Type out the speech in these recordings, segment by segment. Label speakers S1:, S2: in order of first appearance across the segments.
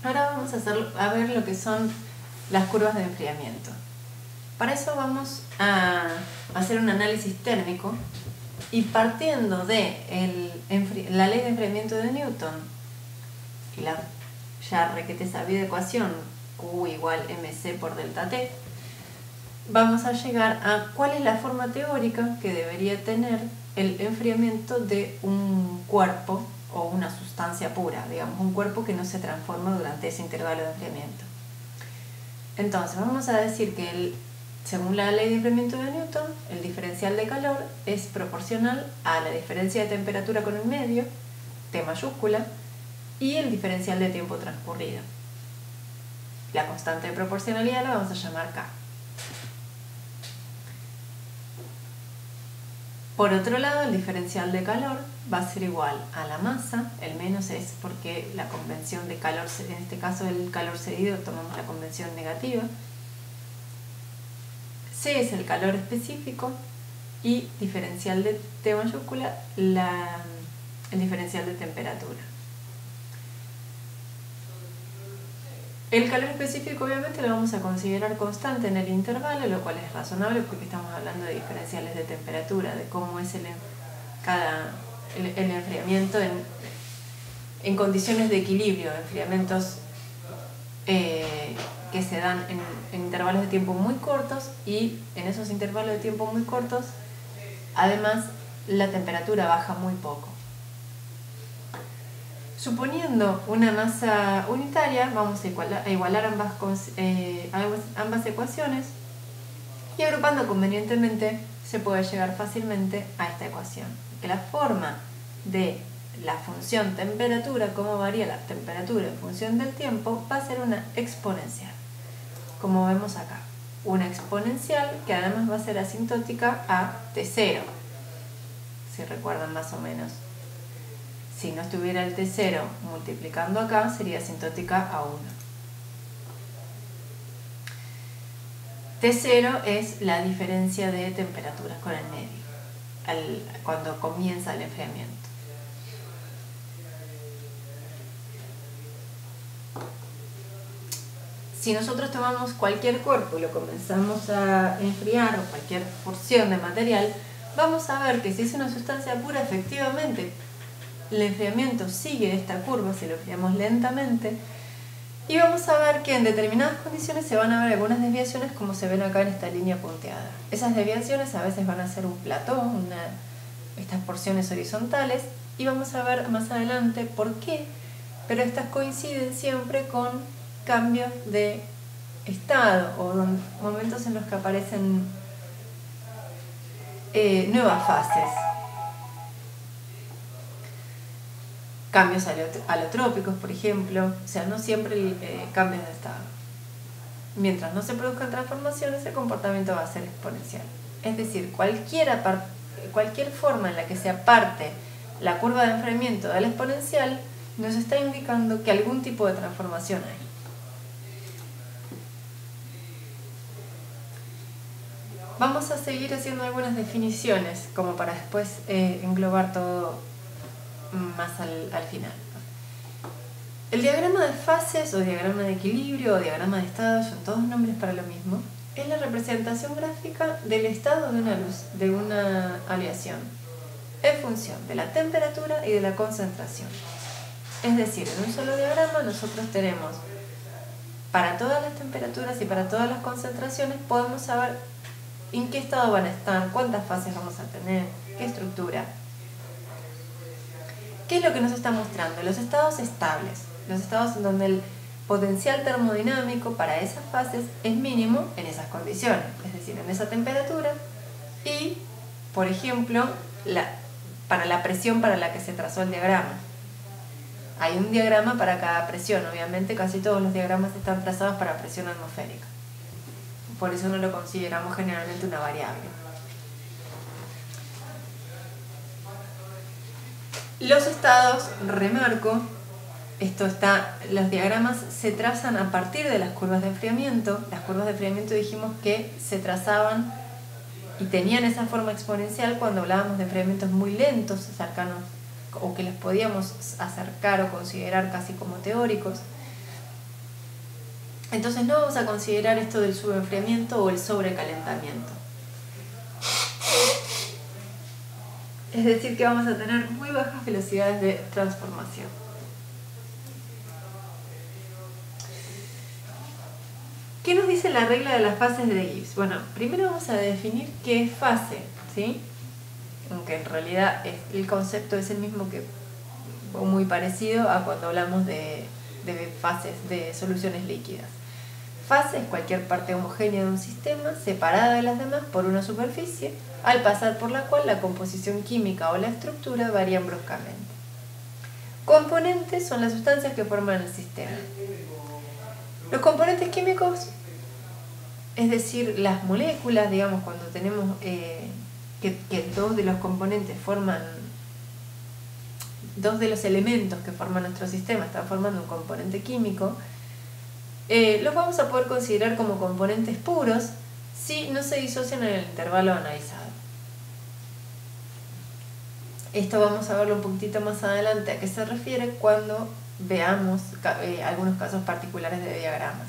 S1: Ahora vamos a ver lo que son las curvas de enfriamiento. Para eso vamos a hacer un análisis térmico y partiendo de la ley de enfriamiento de Newton y la ya requete sabida ecuación Q igual mc por delta T, vamos a llegar a cuál es la forma teórica que debería tener el enfriamiento de un cuerpo o una sustancia pura, digamos, un cuerpo que no se transforma durante ese intervalo de enfriamiento. Entonces, vamos a decir que según la ley de enfriamiento de Newton, el diferencial de calor es proporcional a la diferencia de temperatura con el medio, T mayúscula, y el diferencial de tiempo transcurrido. La constante de proporcionalidad la vamos a llamar K. Por otro lado, el diferencial de calor va a ser igual a la masa, el menos es porque la convención de calor, en este caso el calor cedido, tomamos la convención negativa. C es el calor específico y diferencial de T mayúscula, el diferencial de temperatura. El calor específico obviamente lo vamos a considerar constante en el intervalo, lo cual es razonable porque estamos hablando de diferenciales de temperatura, de cómo es el enfriamiento en condiciones de equilibrio, enfriamientos que se dan en intervalos de tiempo muy cortos, y en esos intervalos de tiempo muy cortos además la temperatura baja muy poco. Suponiendo una masa unitaria, vamos a igualar ambas ecuaciones y agrupando convenientemente se puede llegar fácilmente a esta ecuación. Que la forma de la función temperatura, cómo varía la temperatura en función del tiempo, va a ser una exponencial. Como vemos acá, una exponencial que además va a ser asintótica a T0, si recuerdan más o menos. Si no estuviera el T0 multiplicando acá, sería asintótica a 1. T0 es la diferencia de temperaturas con el medio, cuando comienza el enfriamiento. Si nosotros tomamos cualquier cuerpo y lo comenzamos a enfriar, o cualquier porción de material, vamos a ver que si es una sustancia pura, efectivamente el enfriamiento sigue esta curva si lo enfriamos lentamente, y vamos a ver que en determinadas condiciones se van a ver algunas desviaciones, como se ven acá en esta línea punteada. Esas desviaciones a veces van a ser un plató, estas porciones horizontales, y vamos a ver más adelante por qué, pero estas coinciden siempre con cambios de estado o momentos en los que aparecen nuevas fases. Cambios alotrópicos, por ejemplo, o sea, no siempre cambios de estado. Mientras no se produzcan transformaciones, el comportamiento va a ser exponencial. Es decir, cualquier forma en la que se aparte la curva de enfriamiento de la exponencial nos está indicando que algún tipo de transformación hay. Vamos a seguir haciendo algunas definiciones, como para después englobar todo más al final. El diagrama de fases, o diagrama de equilibrio, o diagrama de estado, son todos nombres para lo mismo. Es la representación gráfica del estado de una luz, de una aleación, en función de la temperatura y de la concentración. Es decir, en un solo diagrama nosotros tenemos, para todas las temperaturas y para todas las concentraciones, podemos saber en qué estado van a estar, cuántas fases vamos a tener, qué estructura. ¿Qué es lo que nos está mostrando? Los estados estables, los estados en donde el potencial termodinámico para esas fases es mínimo en esas condiciones, es decir, en esa temperatura, y, por ejemplo, para la presión para la que se trazó el diagrama. Hay un diagrama para cada presión, obviamente casi todos los diagramas están trazados para presión atmosférica. Por eso no lo consideramos generalmente una variable. Los estados, remarco, los diagramas se trazan a partir de las curvas de enfriamiento. Las curvas de enfriamiento dijimos que se trazaban y tenían esa forma exponencial cuando hablábamos de enfriamientos muy lentos, cercanos, o que los podíamos acercar o considerar casi como teóricos. Entonces no vamos a considerar esto del subenfriamiento o el sobrecalentamiento. Es decir, que vamos a tener muy bajas velocidades de transformación. ¿Qué nos dice la regla de las fases de Gibbs? Bueno, primero vamos a definir qué es fase, ¿sí? Aunque en realidad el concepto es el mismo o muy parecido a cuando hablamos de fases de soluciones líquidas. Fase es cualquier parte homogénea de un sistema separada de las demás por una superficie, al pasar por la cual la composición química o la estructura varían bruscamente. Componentes son las sustancias que forman el sistema. Los componentes químicos, es decir, las moléculas, digamos, cuando tenemos que dos de los componentes forman, dos de los elementos que forman nuestro sistema están formando un componente químico, los vamos a poder considerar como componentes puros si no se disocian en el intervalo analizado. Esto vamos a verlo un poquitito más adelante a qué se refiere cuando veamos algunos casos particulares de diagramas.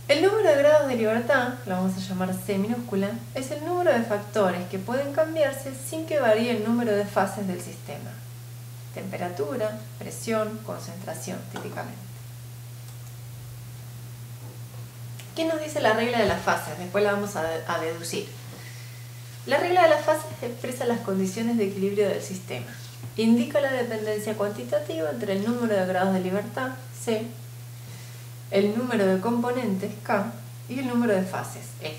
S1: El número de grados de libertad, lo vamos a llamar C minúscula, es el número de factores que pueden cambiarse sin que varíe el número de fases del sistema. Temperatura, presión, concentración, típicamente. ¿Qué nos dice la regla de las fases? Después la vamos a deducir. La regla de las fases expresa las condiciones de equilibrio del sistema. Indica la dependencia cuantitativa entre el número de grados de libertad, C, el número de componentes, K, y el número de fases, F.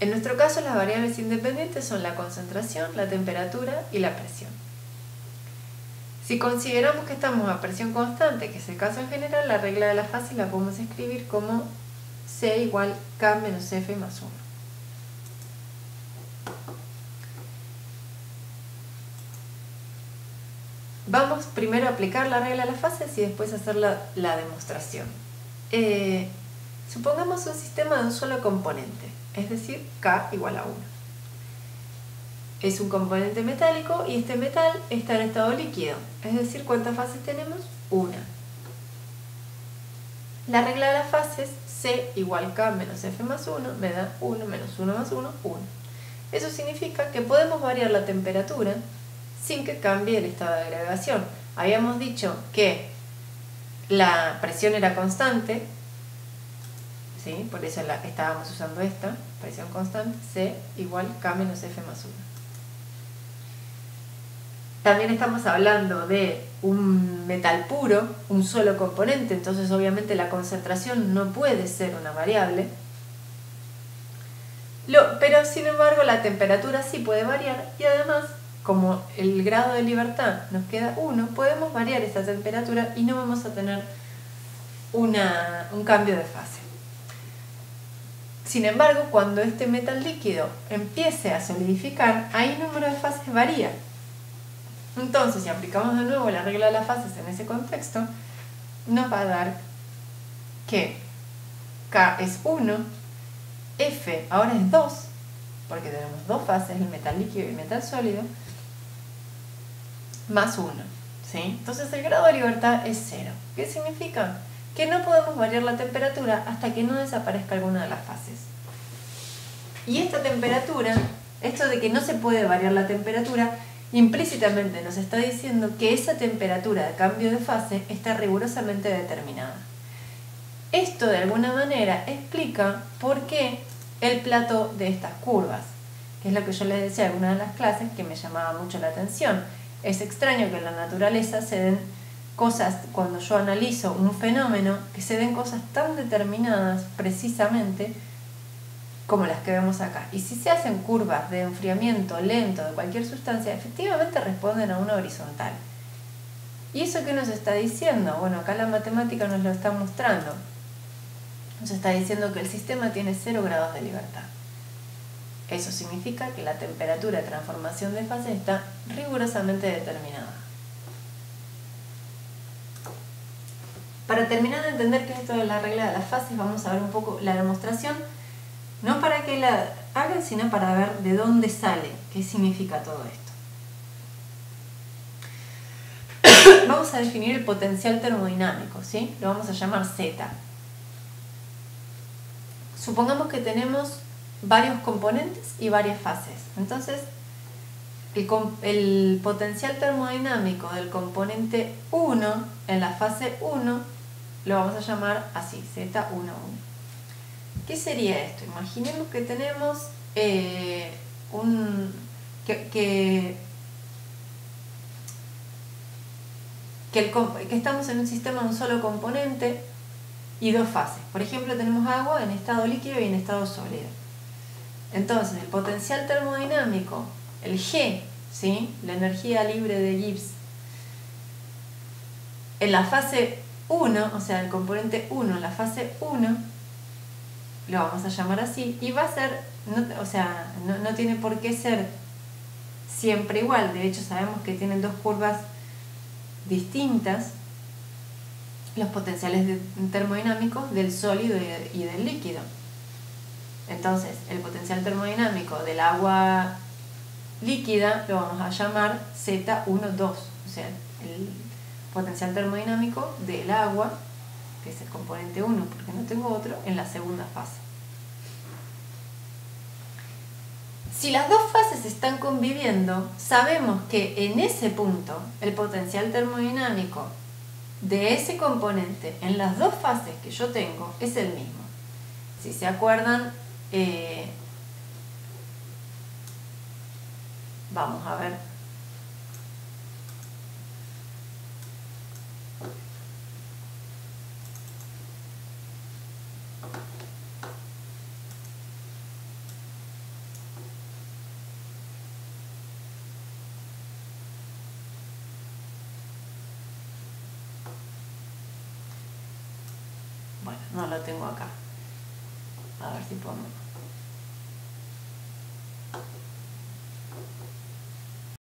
S1: En nuestro caso, las variables independientes son la concentración, la temperatura y la presión. Si consideramos que estamos a presión constante, que es el caso en general, la regla de las fases la podemos escribir como C igual K menos F más 1. Vamos primero a aplicar la regla de las fases y después hacer la demostración. Supongamos un sistema de un solo componente, es decir, K igual a 1. Es un componente metálico y este metal está en estado líquido, es decir, ¿cuántas fases tenemos? Una. La regla de las fases, C igual K menos F más 1, me da 1 menos 1 más 1, 1. Eso significa que podemos variar la temperatura sin que cambie el estado de agregación. Habíamos dicho que la presión era constante, ¿sí? Por eso estábamos usando esta, presión constante, C igual K menos F más 1. También estamos hablando de un metal puro, un solo componente, entonces obviamente la concentración no puede ser una variable. Pero sin embargo la temperatura sí puede variar y además, como el grado de libertad nos queda 1, podemos variar esta temperatura y no vamos a tener un cambio de fase. Sin embargo, cuando este metal líquido empiece a solidificar, ahí el número de fases varía. Entonces, si aplicamos de nuevo la regla de las fases en ese contexto, nos va a dar que K es 1, F ahora es 2, porque tenemos dos fases, el metal líquido y el metal sólido, más 1, ¿sí? Entonces el grado de libertad es 0. ¿Qué significa? Que no podemos variar la temperatura hasta que no desaparezca alguna de las fases. Y esta temperatura, esto de que no se puede variar la temperatura, implícitamente nos está diciendo que esa temperatura de cambio de fase está rigurosamente determinada. Esto de alguna manera explica por qué el plato de estas curvas, que es lo que yo les decía en alguna de las clases que me llamaba mucho la atención. Es extraño que en la naturaleza se den cosas, cuando yo analizo un fenómeno, que se den cosas tan determinadas precisamente como las que vemos acá. Y si se hacen curvas de enfriamiento lento de cualquier sustancia, efectivamente responden a una horizontal. ¿Y eso qué nos está diciendo? Bueno, acá la matemática nos lo está mostrando. Nos está diciendo que el sistema tiene 0 grados de libertad. Eso significa que la temperatura de transformación de fase está rigurosamente determinada. Para terminar de entender qué es esto de la regla de las fases, vamos a ver un poco la demostración, no para que la hagan, sino para ver de dónde sale, qué significa todo esto. vamos a definir el potencial termodinámico, ¿sí? Lo vamos a llamar Z. Supongamos que tenemos varios componentes y varias fases. Entonces, el potencial termodinámico del componente 1 en la fase 1 lo vamos a llamar así, Z11. ¿Qué sería esto? Imaginemos que tenemos que estamos en un sistema de un solo componente y dos fases. Por ejemplo, tenemos agua en estado líquido y en estado sólido. Entonces, el potencial termodinámico, el G, ¿sí? La energía libre de Gibbs, en la fase 1, o sea, el componente 1 en la fase 1, lo vamos a llamar así, y va a ser, no tiene por qué ser siempre igual. De hecho, sabemos que tienen dos curvas distintas los potenciales termodinámicos del sólido y del líquido. Entonces, el potencial termodinámico del agua líquida lo vamos a llamar Z12, o sea, el potencial termodinámico del agua, que es el componente 1, porque no tengo otro, en la segunda fase. Si las dos fases están conviviendo, sabemos que en ese punto el potencial termodinámico de ese componente en las dos fases que yo tengo es el mismo. Si se acuerdan, vamos a ver. Bueno, no lo tengo acá. A ver si podemos.